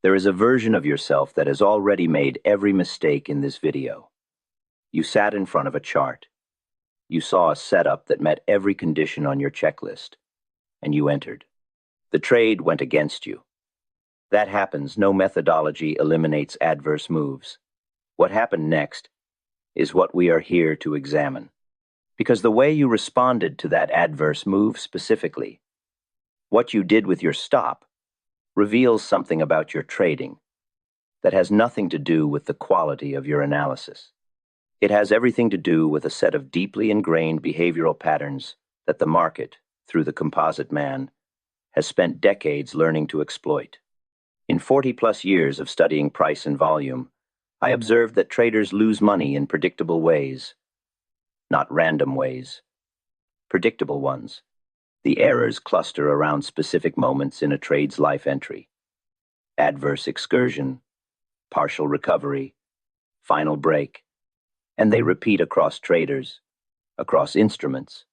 There is a version of yourself that has already made every mistake in this video. You sat in front of a chart. You saw a setup that met every condition on your checklist, and you entered. The trade went against you. That happens. No methodology eliminates adverse moves. What happened next is what we are here to examine. Because the way you responded to that adverse move specifically, what you did with your stop, reveals something about your trading that has nothing to do with the quality of your analysis. It has everything to do with a set of deeply ingrained behavioral patterns that the market, through the composite man, has spent decades learning to exploit. In 40+ years of studying price and volume, I observed that traders lose money in predictable ways, not random ways, predictable ones. The errors cluster around specific moments in a trade's life entry: adverse excursion, partial recovery, final break, and they repeat across traders, across instruments,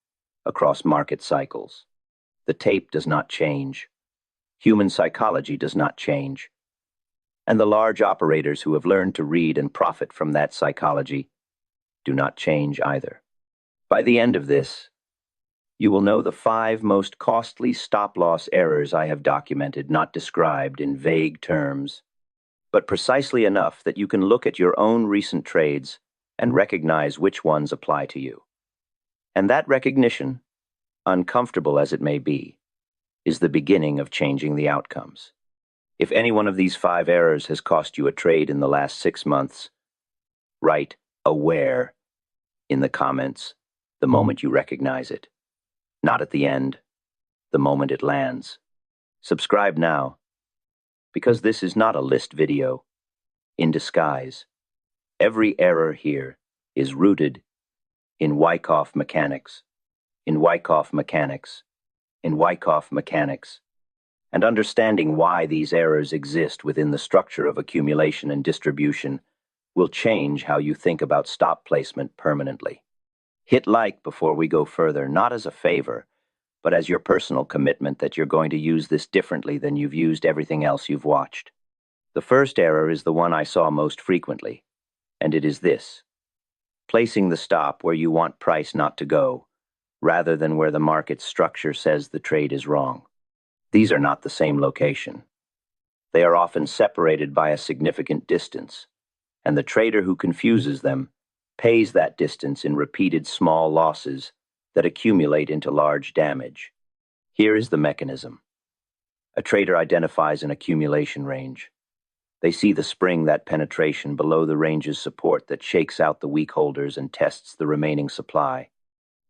across market cycles. The tape does not change. Human psychology does not change. And the large operators who have learned to read and profit from that psychology do not change either. By the end of this, you will know the 5 most costly stop-loss errors I have documented, not described in vague terms, but precisely enough that you can look at your own recent trades and recognize which ones apply to you. And that recognition, uncomfortable as it may be, is the beginning of changing the outcomes. If any one of these 5 errors has cost you a trade in the last 6 months, write "aware" in the comments the moment you recognize it. Not at the end, the moment it lands. Subscribe now, because this is not a list video in disguise. Every error here is rooted in Wyckoff mechanics, in Wyckoff mechanics, in Wyckoff mechanics, and understanding why these errors exist within the structure of accumulation and distribution will change how you think about stop placement permanently. Hit like before we go further, not as a favor, but as your personal commitment that you're going to use this differently than you've used everything else you've watched. The first error is the one I saw most frequently, and it is this: placing the stop where you want price not to go, rather than where the market structure says the trade is wrong. These are not the same location. They are often separated by a significant distance, and the trader who confuses them pays that distance in repeated small losses that accumulate into large damage. Here is the mechanism. A trader identifies an accumulation range. They see the spring, that penetration below the range's support that shakes out the weak holders and tests the remaining supply.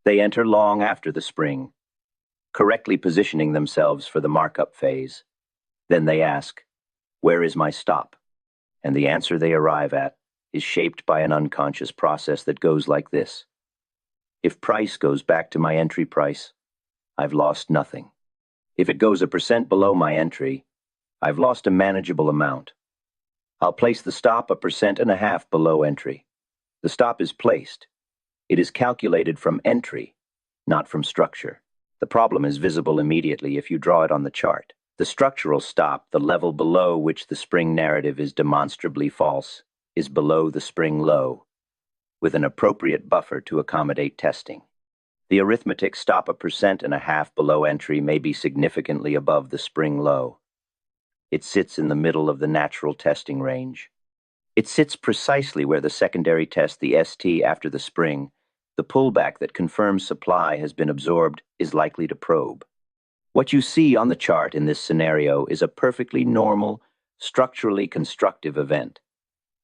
They enter long after the spring, correctly positioning themselves for the markup phase. Then they ask, "Where is my stop?" And the answer they arrive at is shaped by an unconscious process that goes like this: if price goes back to my entry price, I've lost nothing. If it goes 1% below my entry, I've lost a manageable amount. I'll place the stop 1.5% below entry. The stop is placed. It is calculated from entry, not from structure. The problem is visible immediately if you draw it on the chart. The structural stop, the level below which the spring narrative is demonstrably false, is below the spring low, with an appropriate buffer to accommodate testing. The arithmetic stop 1.5% below entry may be significantly above the spring low. It sits in the middle of the natural testing range. It sits precisely where the secondary test, the ST after the spring, the pullback that confirms supply has been absorbed, is likely to probe. What you see on the chart in this scenario is a perfectly normal, structurally constructive event.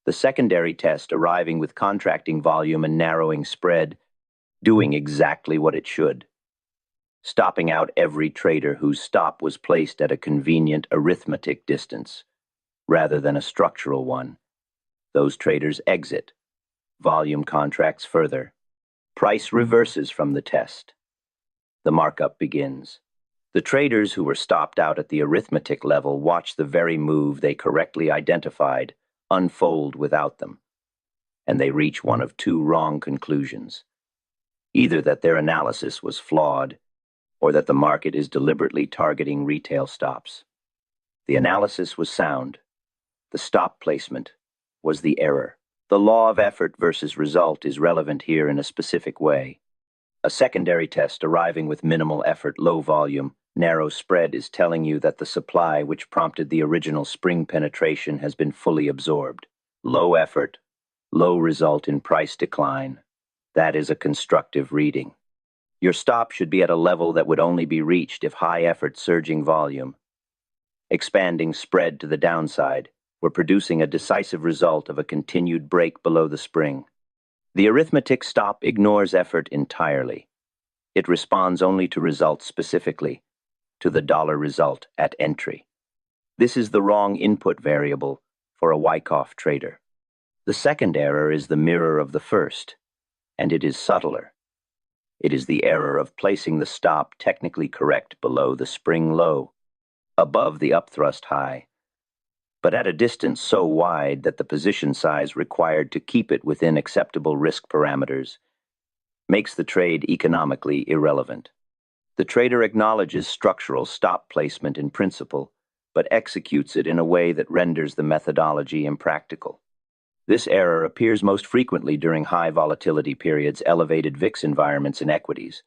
The secondary test arriving with contracting volume and narrowing spread, doing exactly what it should. Stopping out every trader whose stop was placed at a convenient arithmetic distance, rather than a structural one. Those traders exit. Volume contracts further. Price reverses from the test. The markup begins. The traders who were stopped out at the arithmetic level watch the very move they correctly identified unfold without them, and they reach one of 2 wrong conclusions: either that their analysis was flawed, or that the market is deliberately targeting retail stops. The analysis was sound. The stop placement was the error. The law of effort versus result is relevant here in a specific way. A secondary test arriving with minimal effort, low volume, narrow spread is telling you that the supply which prompted the original spring penetration has been fully absorbed. Low effort, low result in price decline. That is a constructive reading. Your stop should be at a level that would only be reached if high effort surging volume, expanding spread to the downside, were producing a decisive result of a continued break below the spring. The arithmetic stop ignores effort entirely. It responds only to results specifically, to the dollar result at entry. This is the wrong input variable for a Wyckoff trader. The second error is the mirror of the first, and it is subtler. It is the error of placing the stop technically correct below the spring low, above the upthrust high, but at a distance so wide that the position size required to keep it within acceptable risk parameters makes the trade economically irrelevant. The trader acknowledges structural stop placement in principle, but executes it in a way that renders the methodology impractical. This error appears most frequently during high volatility periods, elevated VIX environments in equities,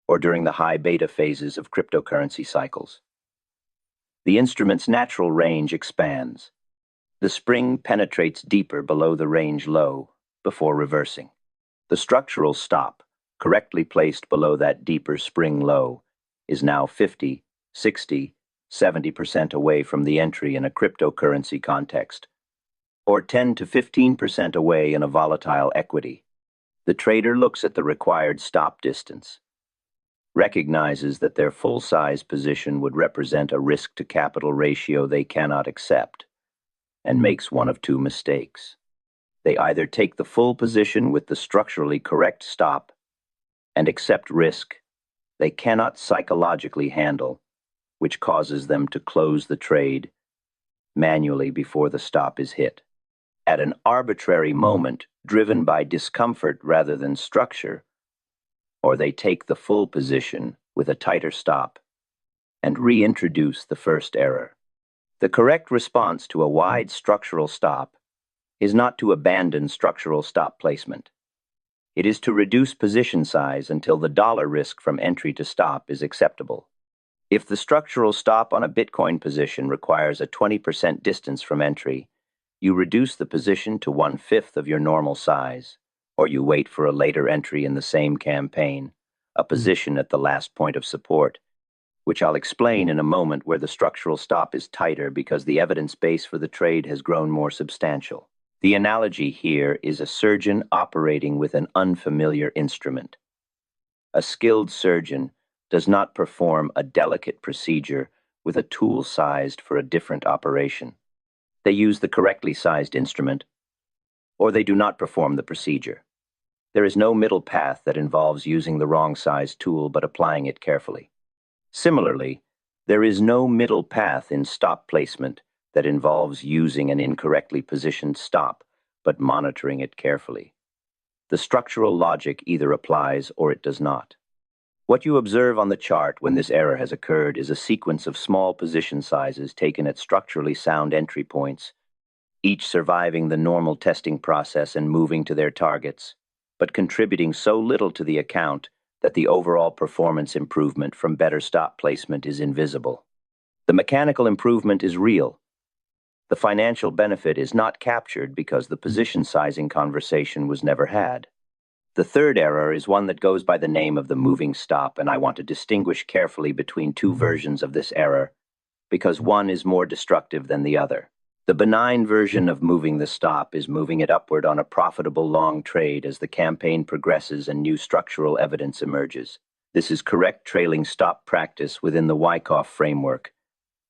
or during the high beta phases of cryptocurrency cycles. The instrument's natural range expands. The spring penetrates deeper below the range low before reversing. The structural stop, correctly placed below that deeper spring low, is now 50, 60, 70% away from the entry in a cryptocurrency context, or 10 to 15% away in a volatile equity. The trader looks at the required stop distance, recognizes that their full-size position would represent a risk-to-capital ratio they cannot accept, and makes one of two mistakes. They either take the full position with the structurally correct stop and accept risk they cannot psychologically handle, which causes them to close the trade manually before the stop is hit. At an arbitrary moment driven by discomfort rather than structure, or they take the full position with a tighter stop and reintroduce the first error. The correct response to a wide structural stop is not to abandon structural stop placement. It is to reduce position size until the dollar risk from entry to stop is acceptable. If the structural stop on a Bitcoin position requires a 20% distance from entry, you reduce the position to 1/5 of your normal size, or you wait for a later entry in the same campaign, a position at the last point of support, which I'll explain in a moment, where the structural stop is tighter because the evidence base for the trade has grown more substantial. The analogy here is a surgeon operating with an unfamiliar instrument. A skilled surgeon does not perform a delicate procedure with a tool sized for a different operation. They use the correctly sized instrument, or they do not perform the procedure. There is no middle path that involves using the wrong sized tool but applying it carefully. Similarly, there is no middle path in stop placement that involves using an incorrectly positioned stop but monitoring it carefully. The structural logic either applies or it does not. What you observe on the chart when this error has occurred is a sequence of small position sizes taken at structurally sound entry points, each surviving the normal testing process and moving to their targets, but contributing so little to the account that the overall performance improvement from better stop placement is invisible. The mechanical improvement is real. The financial benefit is not captured because the position sizing conversation was never had. The third error is one that goes by the name of the moving stop, and I want to distinguish carefully between two versions of this error, because one is more destructive than the other. The benign version of moving the stop is moving it upward on a profitable long trade as the campaign progresses and new structural evidence emerges. This is correct trailing stop practice within the Wyckoff framework,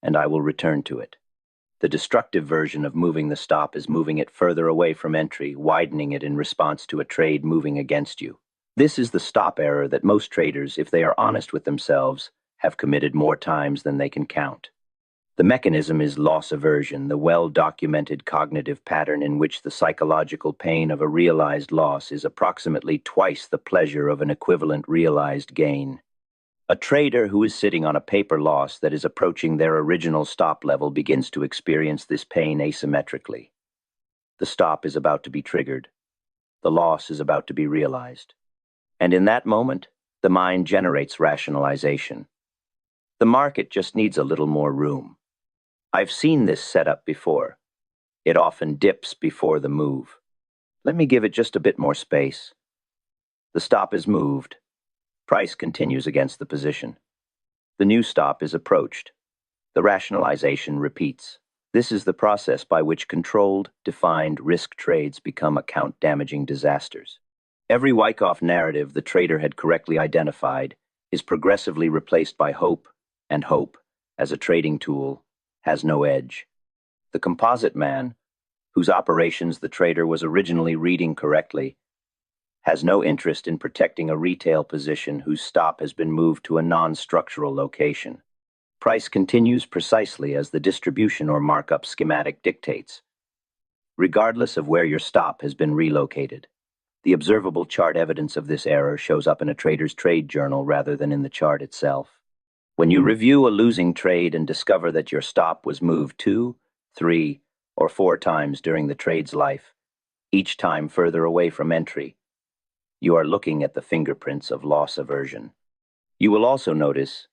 and I will return to it. The destructive version of moving the stop is moving it further away from entry, widening it in response to a trade moving against you. This is the stop error that most traders, if they are honest with themselves, have committed more times than they can count. The mechanism is loss aversion, the well-documented cognitive pattern in which the psychological pain of a realized loss is approximately twice the pleasure of an equivalent realized gain. A trader who is sitting on a paper loss that is approaching their original stop level begins to experience this pain asymmetrically. The stop is about to be triggered. The loss is about to be realized. And in that moment, the mind generates rationalization. The market just needs a little more room. I've seen this setup before. It often dips before the move. Let me give it just a bit more space. The stop is moved. Price continues against the position. The new stop is approached. The rationalization repeats. This is the process by which controlled, defined risk trades become account-damaging disasters. Every Wyckoff narrative the trader had correctly identified is progressively replaced by hope, and hope, as a trading tool, has no edge. The composite man, whose operations the trader was originally reading correctly, has no interest in protecting a retail position whose stop has been moved to a non-structural location. Price continues precisely as the distribution or markup schematic dictates, regardless of where your stop has been relocated. The observable chart evidence of this error shows up in a trader's trade journal rather than in the chart itself. When you review a losing trade and discover that your stop was moved 2, 3, or 4 times during the trade's life, each time further away from entry, you are looking at the fingerprints of loss aversion. You will also notice,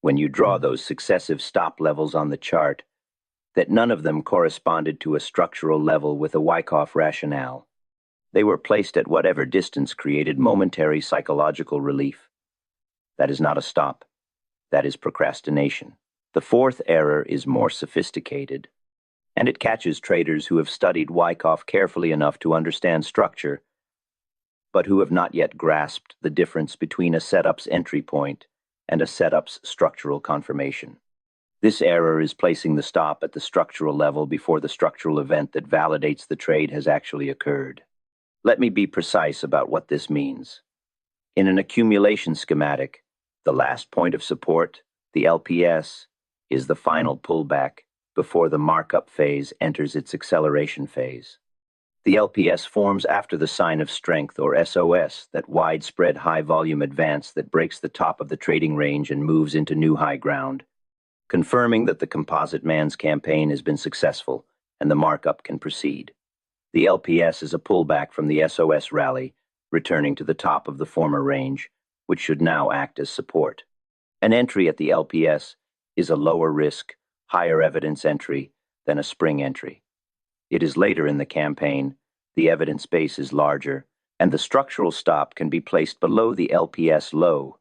when you draw those successive stop levels on the chart, that none of them corresponded to a structural level with a Wyckoff rationale. They were placed at whatever distance created momentary psychological relief. That is not a stop. That is procrastination. The fourth error is more sophisticated, and it catches traders who have studied Wyckoff carefully enough to understand structure, but who have not yet grasped the difference between a setup's entry point and a setup's structural confirmation. This error is placing the stop at the structural level before the structural event that validates the trade has actually occurred. Let me be precise about what this means. In an accumulation schematic, the last point of support, the LPS, is the final pullback before the markup phase enters its acceleration phase. The LPS forms after the sign of strength, or SOS, that widespread high-volume advance that breaks the top of the trading range and moves into new high ground, confirming that the composite man's campaign has been successful and the markup can proceed. The LPS is a pullback from the SOS rally, returning to the top of the former range, which should now act as support. An entry at the LPS is a lower risk, higher evidence entry than a spring entry. It is later in the campaign, the evidence base is larger, and the structural stop can be placed below the LPS low,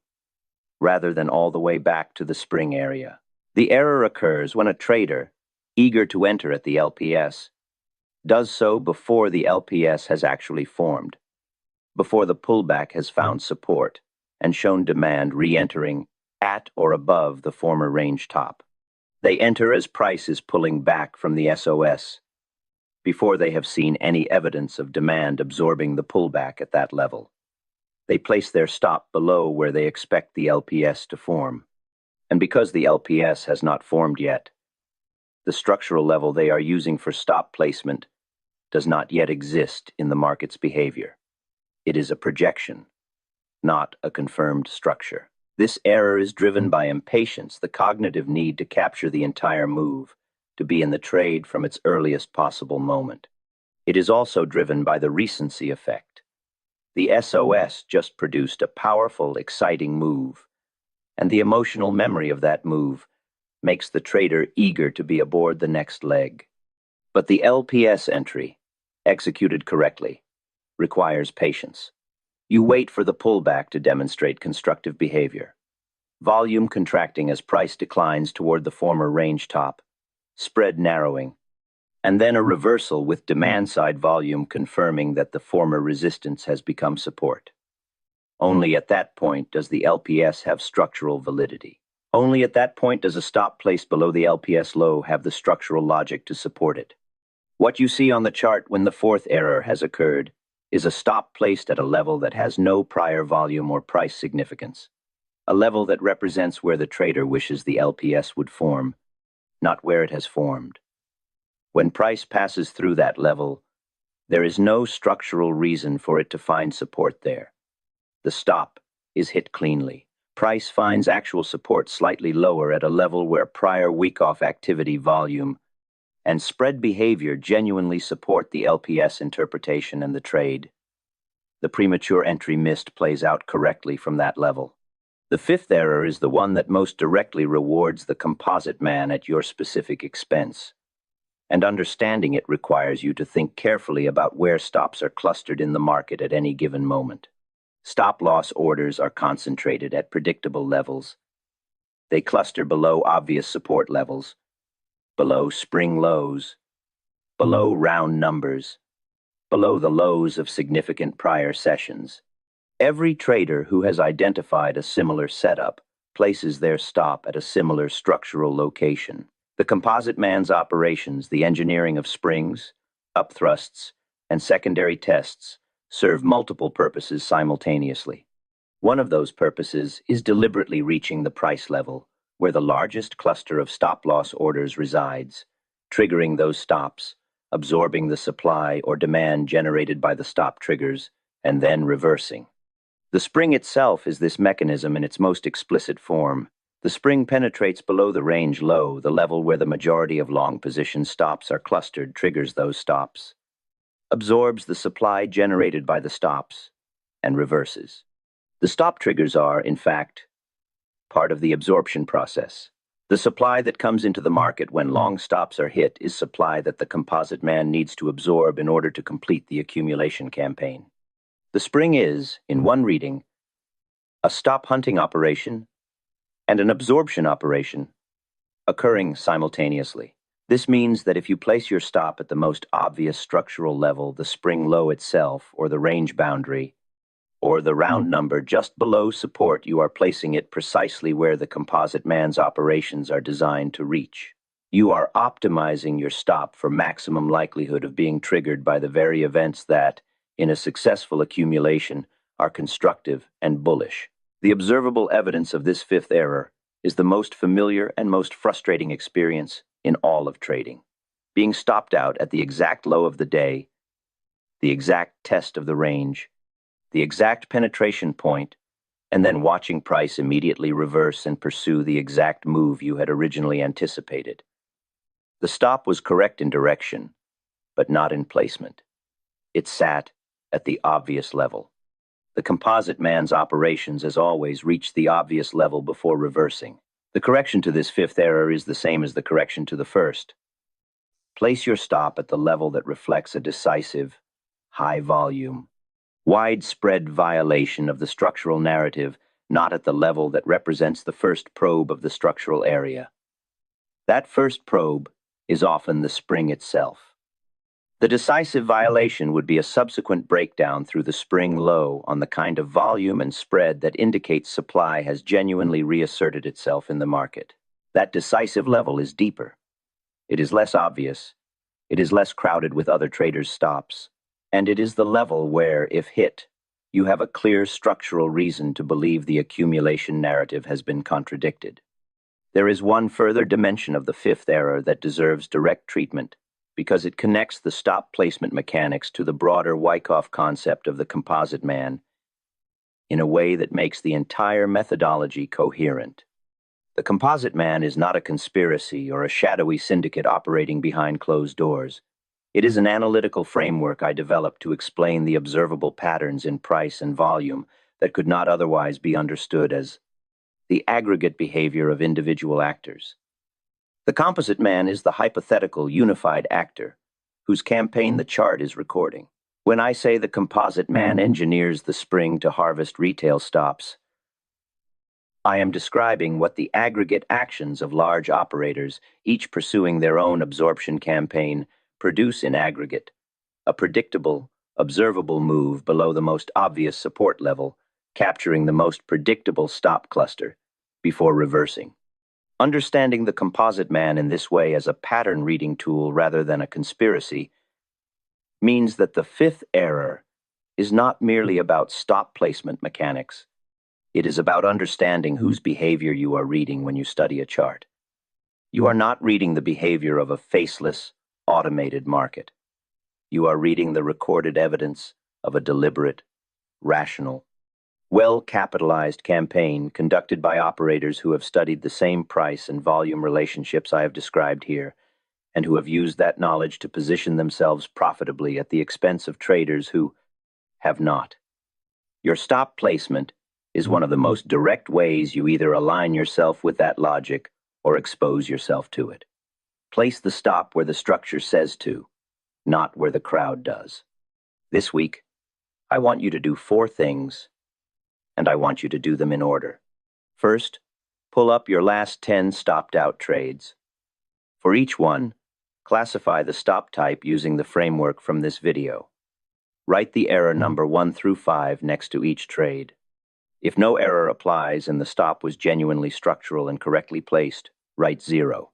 rather than all the way back to the spring area. The error occurs when a trader, eager to enter at the LPS, does so before the LPS has actually formed, before the pullback has found support and shown demand re-entering at or above the former range top. They enter as price is pulling back from the SOS, before they have seen any evidence of demand absorbing the pullback at that level. They place their stop below where they expect the LPS to form. And because the LPS has not formed yet, the structural level they are using for stop placement does not yet exist in the market's behavior. It is a projection, not a confirmed structure. This error is driven by impatience, the cognitive need to capture the entire move, to be in the trade from its earliest possible moment. It is also driven by the recency effect. The SOS just produced a powerful, exciting move, and the emotional memory of that move makes the trader eager to be aboard the next leg. But the LPS entry, executed correctly, requires patience. You wait for the pullback to demonstrate constructive behavior. Volume contracting as price declines toward the former range top, spread narrowing, and then a reversal with demand-side volume confirming that the former resistance has become support. Only at that point does the LPS have structural validity. Only at that point does a stop placed below the LPS low have the structural logic to support it. What you see on the chart when the fourth error has occurred is a stop placed at a level that has no prior volume or price significance, a level that represents where the trader wishes the LPS would form, not where it has formed. When price passes through that level, there is no structural reason for it to find support there. The stop is hit cleanly. Price finds actual support slightly lower at a level where prior Wyckoff activity volume and spread behavior genuinely support the LPS interpretation and the trade. The premature entry missed plays out correctly from that level. The fifth error is the one that most directly rewards the composite man at your specific expense. And understanding it requires you to think carefully about where stops are clustered in the market at any given moment. Stop-loss orders are concentrated at predictable levels. They cluster below obvious support levels, below spring lows, below round numbers, below the lows of significant prior sessions. Every trader who has identified a similar setup places their stop at a similar structural location. The composite man's operations, the engineering of springs, upthrusts, and secondary tests, serve multiple purposes simultaneously. One of those purposes is deliberately reaching the price level where the largest cluster of stop-loss orders resides, triggering those stops, absorbing the supply or demand generated by the stop triggers, and then reversing. The spring itself is this mechanism in its most explicit form. The spring penetrates below the range low, the level where the majority of long position stops are clustered, triggers those stops, absorbs the supply generated by the stops, and reverses. The stop triggers are, in fact, part of the absorption process. The supply that comes into the market when long stops are hit is supply that the composite man needs to absorb in order to complete the accumulation campaign. The spring is, in one reading, a stop hunting operation and an absorption operation occurring simultaneously. This means that if you place your stop at the most obvious structural level, the spring low itself, or the range boundary, or the round number just below support, you are placing it precisely where the composite man's operations are designed to reach. You are optimizing your stop for maximum likelihood of being triggered by the very events that, in a successful accumulation, are constructive and bullish. The observable evidence of this fifth error is the most familiar and most frustrating experience in all of trading. Being stopped out at the exact low of the day, the exact test of the range, the exact penetration point, and then watching price immediately reverse and pursue the exact move you had originally anticipated. The stop was correct in direction, but not in placement. It sat at the obvious level. The composite man's operations, as always, reached the obvious level before reversing. The correction to this fifth error is the same as the correction to the first. Place your stop at the level that reflects a decisive, high-volume, widespread violation of the structural narrative, not at the level that represents the first probe of the structural area. That first probe is often the spring itself. The decisive violation would be a subsequent breakdown through the spring low on the kind of volume and spread that indicates supply has genuinely reasserted itself in the market. That decisive level is deeper. It is less obvious. It is less crowded with other traders' stops. And it is the level where, if hit, you have a clear structural reason to believe the accumulation narrative has been contradicted. There is one further dimension of the fifth error that deserves direct treatment, because it connects the stop placement mechanics to the broader Wyckoff concept of the composite man in a way that makes the entire methodology coherent. The composite man is not a conspiracy or a shadowy syndicate operating behind closed doors. It is an analytical framework I developed to explain the observable patterns in price and volume that could not otherwise be understood as the aggregate behavior of individual actors. The composite man is the hypothetical unified actor whose campaign the chart is recording. When I say the composite man engineers the spring to harvest retail stops, I am describing what the aggregate actions of large operators, each pursuing their own absorption campaign, produce in aggregate, a predictable, observable move below the most obvious support level, capturing the most predictable stop cluster before reversing. Understanding the composite man in this way as a pattern reading tool rather than a conspiracy means that the fifth error is not merely about stop placement mechanics. It is about understanding whose behavior you are reading when you study a chart. You are not reading the behavior of a faceless, automated market. You are reading the recorded evidence of a deliberate, rational, well-capitalized campaign conducted by operators who have studied the same price and volume relationships I have described here, and who have used that knowledge to position themselves profitably at the expense of traders who have not. Your stop placement is one of the most direct ways you either align yourself with that logic or expose yourself to it. Place the stop where the structure says to, not where the crowd does. This week, I want you to do 4 things, and I want you to do them in order. First, pull up your last 10 stopped-out trades. For each one, classify the stop type using the framework from this video. Write the error number 1 through 5 next to each trade. If no error applies and the stop was genuinely structural and correctly placed, write 0.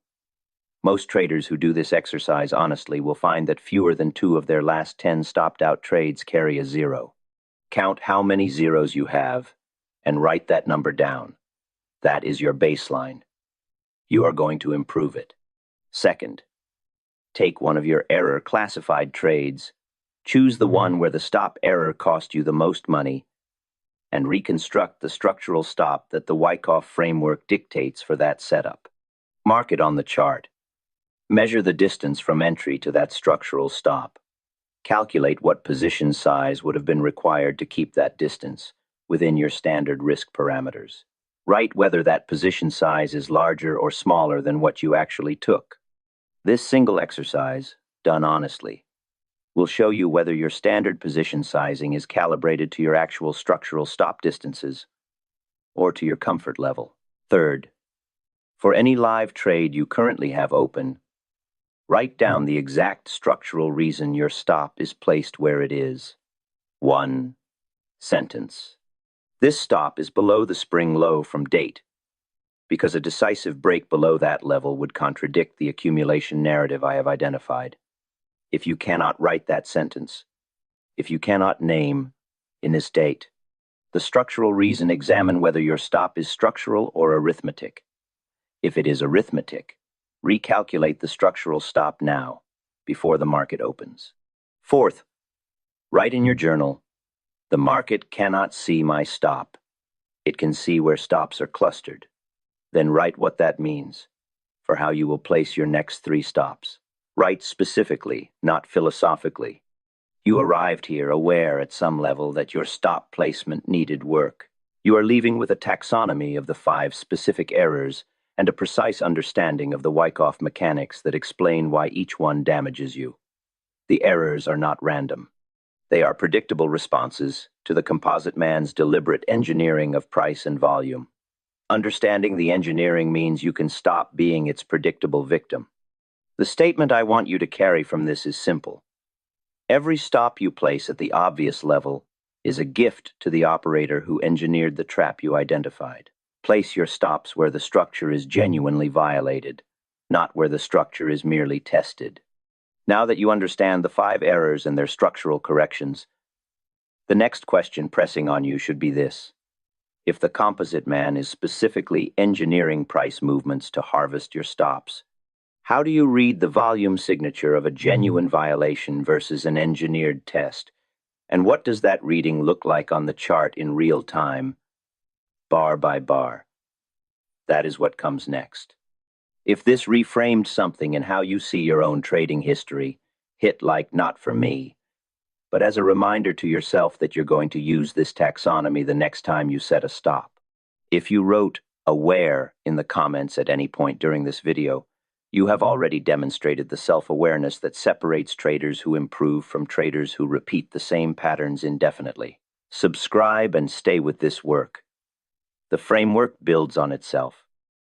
Most traders who do this exercise honestly will find that fewer than 2 of their last 10 stopped-out trades carry a 0. Count how many zeros you have and write that number down. That is your baseline. You are going to improve it. Second, take one of your error-classified trades, choose the one where the stop error cost you the most money, and reconstruct the structural stop that the Wyckoff framework dictates for that setup. Mark it on the chart. Measure the distance from entry to that structural stop. Calculate what position size would have been required to keep that distance within your standard risk parameters. Write whether that position size is larger or smaller than what you actually took. This single exercise, done honestly, will show you whether your standard position sizing is calibrated to your actual structural stop distances or to your comfort level. Third, for any live trade you currently have open, write down the exact structural reason your stop is placed where it is. 1 sentence. This stop is below the spring low from date, because a decisive break below that level would contradict the accumulation narrative I have identified. If you cannot write that sentence, if you cannot name, in this date, the structural reason, examine whether your stop is structural or arithmetic. If it is arithmetic, recalculate the structural stop now, before the market opens. Fourth, write in your journal, the market cannot see my stop. It can see where stops are clustered. Then write what that means for how you will place your next 3 stops. Write specifically, not philosophically. You arrived here aware at some level that your stop placement needed work. You are leaving with a taxonomy of the 5 specific errors and a precise understanding of the Wyckoff mechanics that explain why each one damages you. The errors are not random. They are predictable responses to the composite man's deliberate engineering of price and volume. Understanding the engineering means you can stop being its predictable victim. The statement I want you to carry from this is simple. Every stop you place at the obvious level is a gift to the operator who engineered the trap you identified. Place your stops where the structure is genuinely violated, not where the structure is merely tested. Now that you understand the 5 errors and their structural corrections, the next question pressing on you should be this. If the composite man is specifically engineering price movements to harvest your stops, how do you read the volume signature of a genuine violation versus an engineered test? And what does that reading look like on the chart in real time, bar by bar? That is what comes next. If this reframed something in how you see your own trading history, hit like not for me, but as a reminder to yourself that you're going to use this taxonomy the next time you set a stop. If you wrote aware in the comments at any point during this video, you have already demonstrated the self-awareness that separates traders who improve from traders who repeat the same patterns indefinitely. Subscribe and stay with this work. The framework builds on itself.